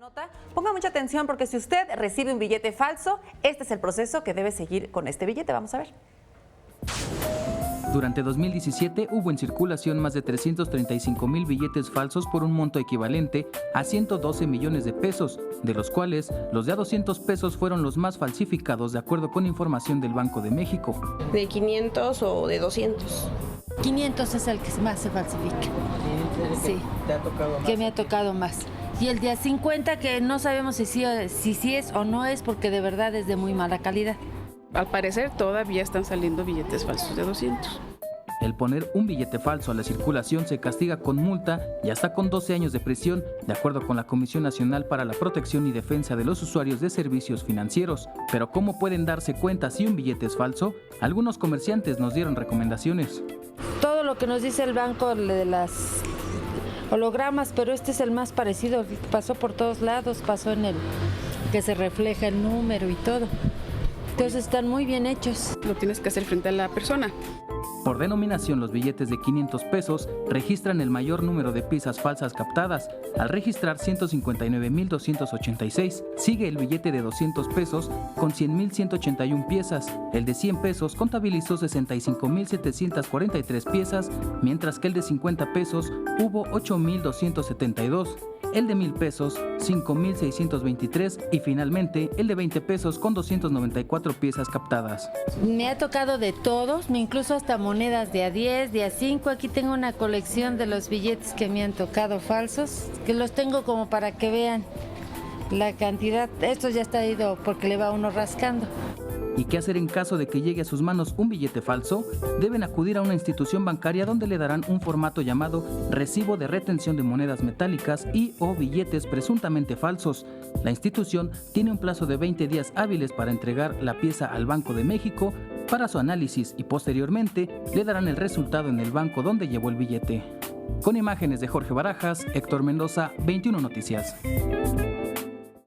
Nota, ponga mucha atención porque si usted recibe un billete falso, este es el proceso que debe seguir con este billete. Vamos a ver. Durante 2017 hubo en circulación más de 335,000 billetes falsos por un monto equivalente a 112 millones de pesos, de los cuales los de a 200 pesos fueron los más falsificados de acuerdo con información del Banco de México. ¿De 500 o de 200? 500 es el que más se falsifica. Sí, ¿Te ha tocado más? que me ha tocado más. Y el de a 50 que no sabemos si sí es o no es porque de verdad es de muy mala calidad. Al parecer todavía están saliendo billetes falsos de 200. El poner un billete falso a la circulación se castiga con multa y hasta con 12 años de prisión, de acuerdo con la Comisión Nacional para la Protección y Defensa de los Usuarios de Servicios Financieros. Pero ¿cómo pueden darse cuenta si un billete es falso? Algunos comerciantes nos dieron recomendaciones. Todo lo que nos dice el banco de las hologramas, pero este es el más parecido, pasó por todos lados, pasó en el que se refleja el número y todo. Entonces están muy bien hechos. Lo tienes que hacer frente a la persona. Por denominación, los billetes de 500 pesos registran el mayor número de piezas falsas captadas, al registrar 159,286. Sigue el billete de 200 pesos con 100,181 piezas. El de 100 pesos contabilizó 65,743 piezas, mientras que el de 50 pesos hubo 8,272. El de 1,000 pesos, 5,623 y finalmente el de 20 pesos con 294 piezas captadas. Me ha tocado de todos, incluso hasta monedas de a 10, de a 5. Aquí tengo una colección de los billetes que me han tocado falsos, que los tengo como para que vean la cantidad. Esto ya está ido porque le va uno rascando. ¿Y qué hacer en caso de que llegue a sus manos un billete falso? Deben acudir a una institución bancaria donde le darán un formato llamado Recibo de Retención de Monedas Metálicas y o billetes presuntamente falsos. La institución tiene un plazo de 20 días hábiles para entregar la pieza al Banco de México para su análisis y posteriormente le darán el resultado en el banco donde llevó el billete. Con imágenes de Jorge Barajas, Héctor Mendoza, 21 Noticias.